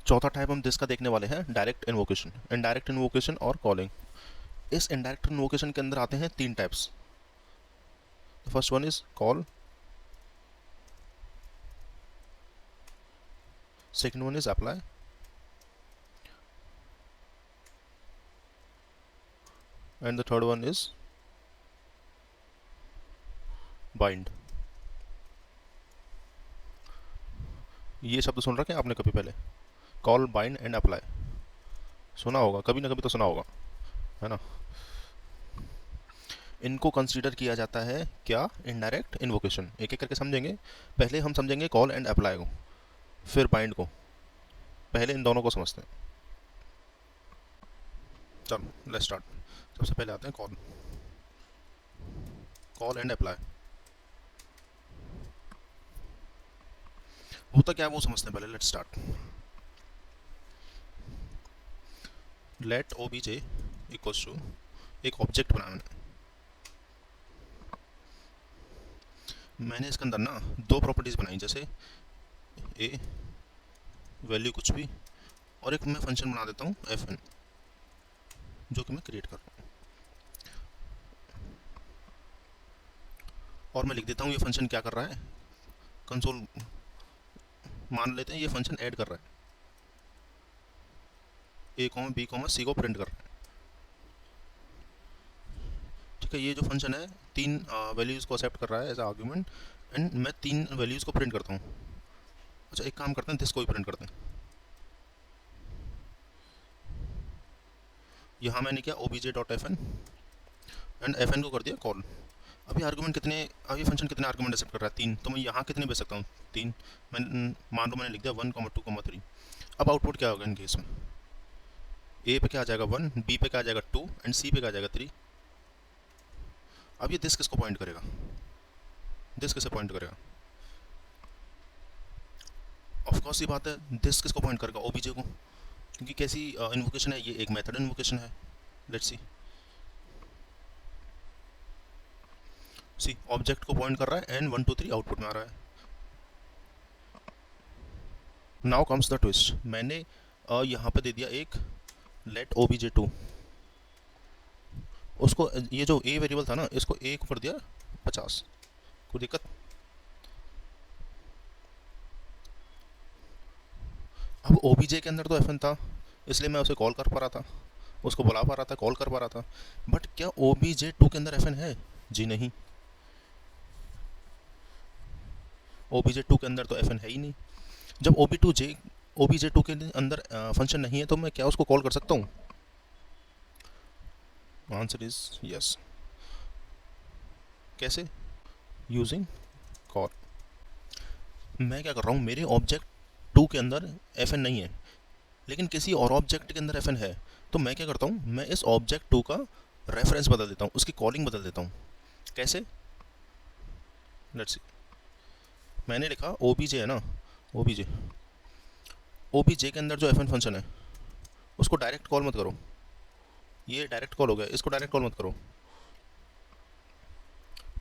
चौथा टाइप हम जिसका देखने वाले हैं डायरेक्ट इन्वोकेशन, इनडायरेक्ट इन्वोकेशन और कॉलिंग। इस इनडायरेक्ट इन्वोकेशन के अंदर आते हैं तीन types. The first one is call, second one is apply, and the third one is bind. ये शब्द सुन रखे हैं आपने कभी पहले? कॉल, बाइंड एंड अप्लाई सुना होगा, कभी ना कभी तो सुना होगा, है ना? इनको कंसीडर किया जाता है क्या? Indirect invocation. एक एक करके समझेंगे। पहले हम समझेंगे कॉल एंड अप्लाई को, फिर बाइंड को। पहले इन दोनों को समझते हैं। चलो लेट्स स्टार्ट। सबसे पहले आते हैं कॉल, कॉल एंड अप्लाई। होता क्या है वो समझते हैं पहले। Let's start. Let o b j equals to, एक ऑब्जेक्ट बनाया मैंने इसके अंदर ना दो प्रॉपर्टीज बनाई, जैसे ए वैल्यू कुछ भी, और एक मैं फंक्शन बना देता हूँ एफ एन, जो कि मैं क्रिएट कर रहा हूँ। और मैं लिख देता हूँ ये फंक्शन क्या कर रहा है। कंसोल मान लेते हैं ये फंक्शन ऐड कर रहा है, ए कॉमा बी कॉमा सी को प्रिंट कर रहा है। ठीक है, ये जो फंक्शन है तीन वैल्यूज़ को एक्सेप्ट कर रहा है एज आर्ग्यूमेंट, एंड मैं तीन वैल्यूज़ को प्रिंट करता हूँ। अच्छा एक काम करते हैं, दिस को ही प्रिंट करते हैं। यहाँ मैंने किया obj.fn एंड fn को कर दिया कॉल। अभी आर्गुमेंट कितने, अभी फंक्शन कितने आर्गुमेंट एक्सेप्ट कर रहा है? तीन। तो मैं यहाँ कितने भेज सकता हूँ? तीन। मैं मान लो मैंने लिख दिया 1, 2, 3। अब आउटपुट क्या होगा इन केस में? ए पे क्या आ जाएगा 1, बी पे क्या आ जाएगा 2, एंड सी पे क्या आ जाएगा 3। अब ये दिस किसको पॉइंट करेगा? दिस किसे पॉइंट करेगा? ऑफकोर्स ये बात है, दिस किसको पॉइंट करेगा? ओबीजे को। क्योंकि कैसी इन्वोकेशन है ये? एक मेथड इन्वोकेशन है। Let's see. सी ऑब्जेक्ट को पॉइंट कर रहा है एंड 1, 2, 3 आउटपुट में आ रहा है। Now comes the twist. मैंने यहाँ पे दे दिया एक लेट obj2, उसको ये जो ए वेरिएबल था ना, इसको ए को कर दिया 50। कोई दिक्कत? अब obj के अंदर तो fn था, इसलिए मैं उसे कॉल कर पा रहा था, उसको बुला पा रहा था, कॉल कर पा रहा था। बट क्या obj2 के अंदर fn है? जी नहीं, obj2 के अंदर तो fn है ही नहीं। जब obj2 के अंदर फंक्शन नहीं है, तो मैं क्या उसको कॉल कर सकता हूँ? Answer is yes. कैसे? Using call. मैं क्या कर रहा हूँ, मेरे ऑब्जेक्ट 2 के अंदर fn नहीं है, लेकिन किसी और ऑब्जेक्ट के अंदर fn है। तो मैं क्या करता हूँ, मैं इस ऑब्जेक्ट 2 का रेफरेंस बदल देता हूँ, उसकी कॉलिंग बदल देता हूँ। कैसे? Let's see. मैंने लिखा obj है ना, obj obj के अंदर जो fn फंक्शन है उसको डायरेक्ट कॉल मत करो। ये डायरेक्ट कॉल हो गया, इसको डायरेक्ट कॉल मत करो।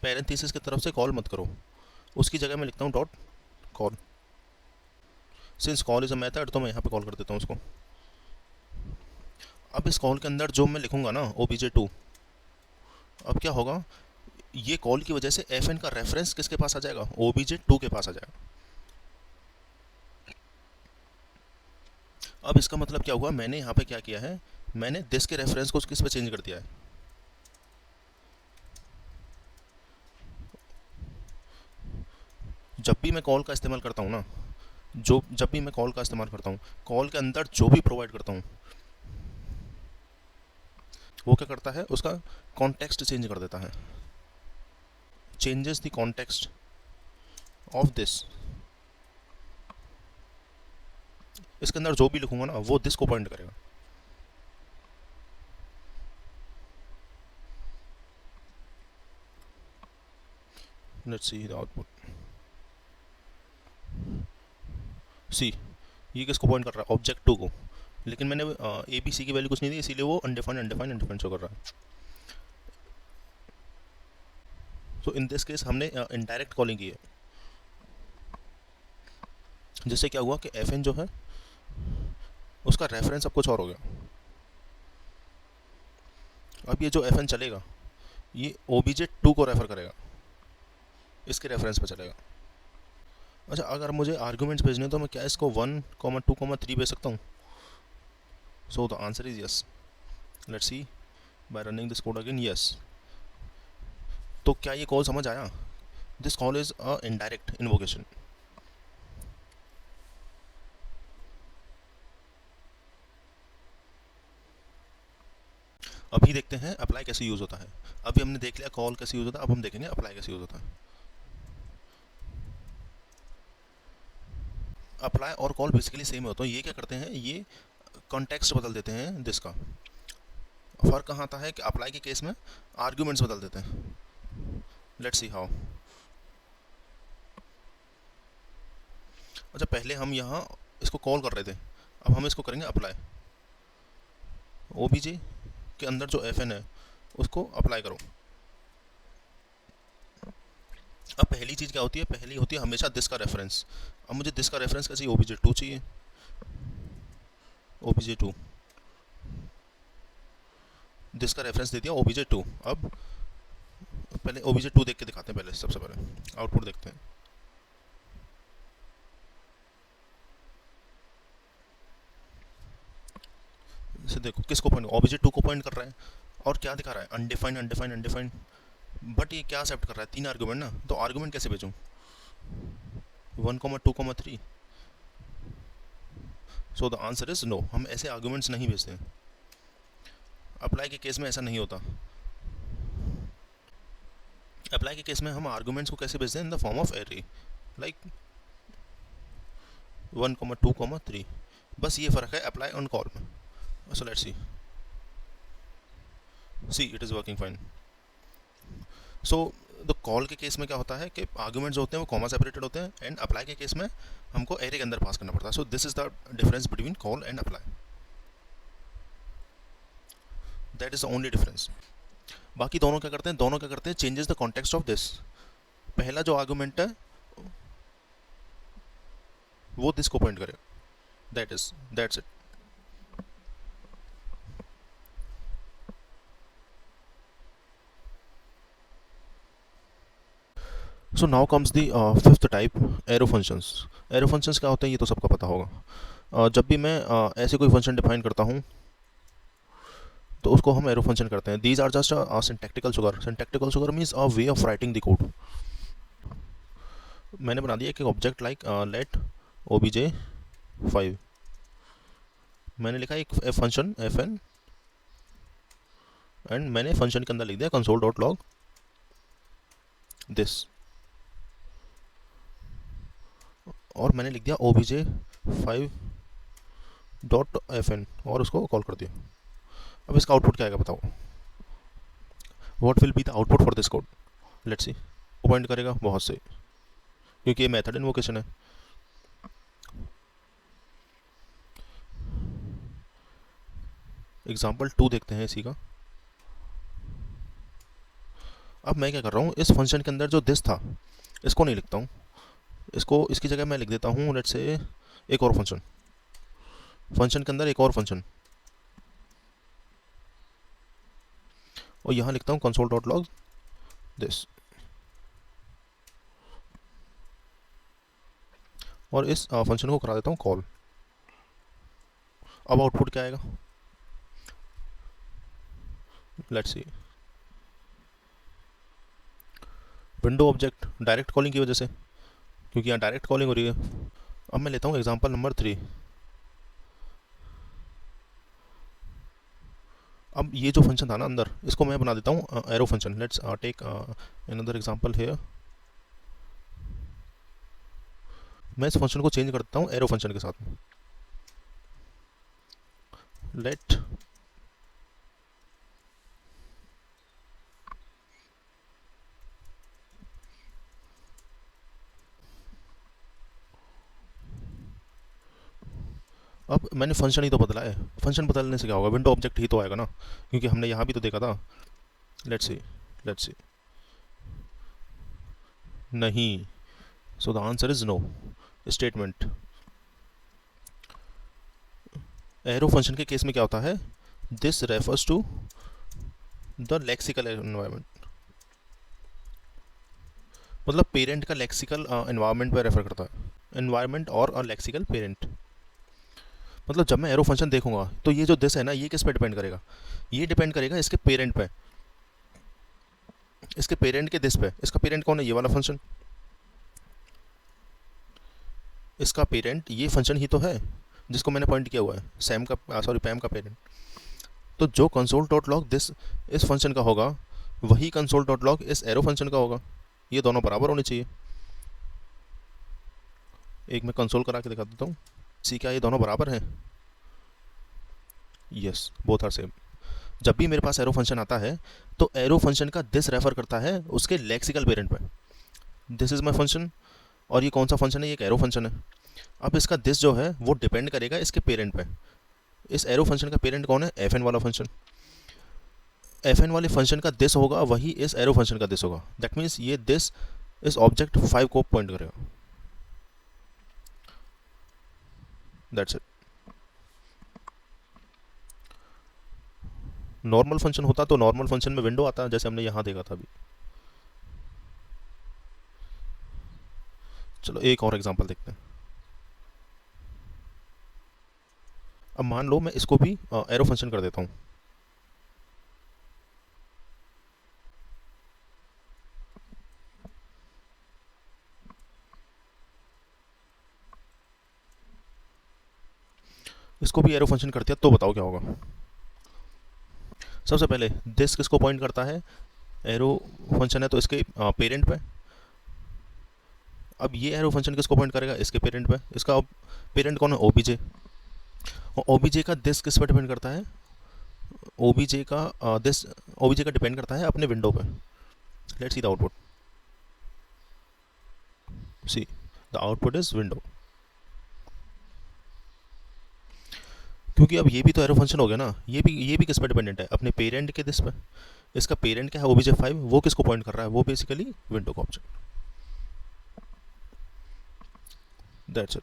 पैरेंथेसिस की तरफ से कॉल मत करो, उसकी जगह मैं लिखता हूँ dot call. Since call is a method, तो मैं यहाँ पे कॉल कर देता हूँ उसको। अब इस कॉल के अंदर जो मैं लिखूंगा ना obj2, अब क्या होगा, ये कॉल की वजह से fn का रेफरेंस किसके पास आ जाएगा? obj2 के पास आ जाएगा। अब इसका मतलब क्या हुआ, मैंने यहाँ पे क्या किया है, मैंने दिस के रेफरेंस को किस पे चेंज कर दिया है? जब भी मैं कॉल का इस्तेमाल करता हूँ ना, जब भी मैं कॉल का इस्तेमाल करता हूँ, कॉल के अंदर जो भी प्रोवाइड करता हूँ, वो क्या करता है, उसका कॉन्टेक्स्ट चेंज कर देता है। Changes the context of this. इसके अंदर जो भी लिखूंगा ना, वो दिस को पॉइंट करेगा। Let's see the output. See, ये किसको पॉइंट कर रहा है? ऑब्जेक्ट 2 को। लेकिन मैंने ए बी सी की वैल्यू कुछ नहीं दी, इसीलिए वो अनडिफाइंड अनडिफाइंड अनडिफाइंड शो कर रहा है। तो इन दिस केस हमने इनडायरेक्ट कॉलिंग की है, जिससे क्या हुआ कि एफ एन जो है उसका रेफरेंस अब कुछ और हो गया। अब ये जो एफ एन चलेगा ये obj2 को रेफर करेगा, इसके रेफरेंस पे चलेगा। अच्छा, अगर मुझे आर्ग्यूमेंट्स भेजने हैं तो मैं क्या इसको 1, 2, 3 भेज सकता हूँ? सो the answer is yes. Let's see bye running this code again. Yes. तो क्या ये कॉल समझ आया? This call is a indirect invocation. अभी देखते हैं अप्लाई कैसे यूज होता है। अभी हमने देख लिया कॉल कैसे यूज होता है, अब हम देखेंगे अप्लाई कैसे यूज होता है। अप्लाई और कॉल बेसिकली सेम होता है। ये क्या करते हैं, ये कॉन्टेक्स्ट बदल देते हैं दिस का। फर्क कहाँ आता है कि अप्लाई के केस में आर्ग्यूमेंट्स बदल देते हैं। Let's see how. अच्छा, पहले हम यहाँ इसको कॉल कर रहे थे, अब हम इसको करेंगे अप्लाई। ओबीजे के अंदर जो एफ एन है उसको अप्लाई करो। अब पहली चीज़ क्या होती है, पहली होती है हमेशा दिस का रेफरेंस। अब मुझे दिस का रेफरेंस कैसे, obj2 चाहिए। obj2 दिस का रेफरेंस दे दिया obj2। अब पहले obj2 देख के दिखाते हैं, पहले सबसे पहले आउटपुट देखते हैं। इसे देखो किसको पॉइंट, obj2 को पॉइंट कर रहा है। और क्या दिखा रहा है, अनडिफाइंड अनडिफाइंड अनडिफाइंड। बट ये क्या एक्सेप्ट कर रहा है, 3 आर्गूमेंट ना, तो आर्गूमेंट कैसे भेजूँ? 1, 2, 3। So the answer is no, हम ऐसे आर्गूमेंट्स नहीं भेजते हैं। अप्लाई के केस में ऐसा नहीं होता। अप्लाई के केस में हम आर्गूमेंट्स को कैसे भेजते हैं, in the form of array, like 1, 2, 3। बस ये फ़र्क है अप्लाई ऑन कॉल में। So let's see it is working fine. So the call के केस में क्या होता है कि आर्गूमेंट्स जो होते हैं वो कॉमा सेपरेटेड होते हैं, एंड अप्लाई के केस में हमको एरे के अंदर पास करना पड़ता है। So this is the difference between call and apply. That is the only difference. बाकी दोनों क्या करते हैं, दोनों क्या करते हैं, changes the context of this. पहला जो आर्गूमेंट है वो दिस को पॉइंट करेगा। That's it. So now comes the fifth type, arrow functions. Arrow functions क्या होते हैं ये तो सबका पता होगा। जब भी मैं ऐसे कोई फंक्शन डिफाइन करता हूँ तो उसको हम एरो फंक्शन करते हैं। These are just syntactical sugar. Syntactical sugar means a way of writing the code. मैंने बना दिया एक ऑब्जेक्ट लाइक लेट obj5। मैंने लिखा एक फंक्शन एफ एन, एंड मैंने फंक्शन के अंदर लिख दिया कंसोल डॉट लॉग दिस, और मैंने लिख दिया obj5 डॉट एफ एन और उसको कॉल कर दिया। अब इसका आउटपुट क्या आएगा बताओ, what will be the output for this code? Let's see. Point करेगा बहुत सही, क्योंकि ये मेथड इन्वोकेशन है। एग्जाम्पल 2 देखते हैं इसी का। अब मैं क्या कर रहा हूँ, इस फंक्शन के अंदर जो दिस था इसको नहीं लिखता हूँ, इसको इसकी जगह मैं लिख देता हूँ लेट्स से एक और फंक्शन, फंक्शन के अंदर एक और फंक्शन, और यहाँ लिखता हूँ कंसोल डॉट लॉग दिस, और इस फंक्शन को करा देता हूँ कॉल। अब आउटपुट क्या आएगा, let's see. Window object direct calling की वजह से, क्योंकि यहाँ डायरेक्ट कॉलिंग हो रही है। अब मैं लेता हूँ एग्जांपल नंबर 3। अब ये जो फंक्शन था ना अंदर, इसको मैं बना देता हूँ arrow function. Let's take another example here. मैं इस फंक्शन को चेंज कर देता हूँ एरो फंक्शन के साथ में। लेट अब मैंने फंक्शन ही तो बदला है, फंक्शन बदलने से क्या होगा, विंडो ऑब्जेक्ट ही तो आएगा ना, क्योंकि हमने यहाँ भी तो देखा था। लेट्स सी नहीं। So the answer is no. Statement arrow function के केस में क्या होता है, this refers to the lexical environment, मतलब पेरेंट का लेक्सिकल एनवायरनमेंट पर रेफर करता है, एनवायरनमेंट और लेक्सिकल पेरेंट। मतलब जब मैं एरो फंक्शन देखूंगा तो ये जो दिस है ना, ये किस पे डिपेंड करेगा, ये डिपेंड करेगा इसके पेरेंट पे, इसके पेरेंट के दिस पे। इसका पेरेंट कौन है, ये वाला फंक्शन, इसका पेरेंट ये फंक्शन ही तो है जिसको मैंने पॉइंट किया हुआ है, सैम का सॉरी पैम का पेरेंट। तो जो कंसोल डॉट लॉग दिस इस फंक्शन का होगा, वही कंसोल डॉट लॉग इस एरो फंक्शन का होगा। ये दोनों बराबर होने चाहिए। एक मैं कंसोल करा के दिखा देता हूँ, सी क्या ये दोनों बराबर हैं, यस बोथ आर सेम। जब भी मेरे पास एरो फंक्शन आता है तो एरो फंक्शन का दिस रेफर करता है उसके लेक्सिकल पेरेंट पे। दिस इज माई फंक्शन, और ये कौन सा फंक्शन है, ये एक एरो फंक्शन है। अब इसका दिस जो है वो डिपेंड करेगा इसके पेरेंट पे। इस एरो फंक्शन का पेरेंट कौन है, एफ एन वाला फंक्शन। एफ एन वाले फंक्शन का दिस होगा वही इस एरो फंक्शन का दिस होगा। दैट मीन्स ये दिस इस ऑब्जेक्ट 5 को पॉइंट करेगा। That's it. नॉर्मल फंक्शन होता तो नॉर्मल फंक्शन में विंडो आता, जैसे हमने यहाँ देखा था अभी। चलो एक और एग्जांपल देखते हैं। अब मान लो मैं इसको भी एरो फंक्शन कर देता हूँ। इसको भी एरो फंक्शन कर दिया तो बताओ क्या होगा। सबसे पहले दिस किसको पॉइंट करता है, एरो फंक्शन है तो इसके पेरेंट पे। अब ये एरो फंक्शन किसको पॉइंट करेगा, इसके पेरेंट पे। इसका पेरेंट कौन है, ओबीजे। और ओबीजे का दिस किस पर डिपेंड करता है, ओबीजे का दिस ओबीजे का डिपेंड करता है अपने विंडो पे। Let's see the output, C the output is window. क्योंकि अब ये भी तो एरो फंक्शन हो गया ना, ये भी किस पर डिपेंडेंट है, अपने पेरेंट के दिस पर। इसका पेरेंट क्या है, ओबीजे 5, वो किसको पॉइंट कर रहा है, वो बेसिकली विंडो का ऑब्जेक्ट। That's it.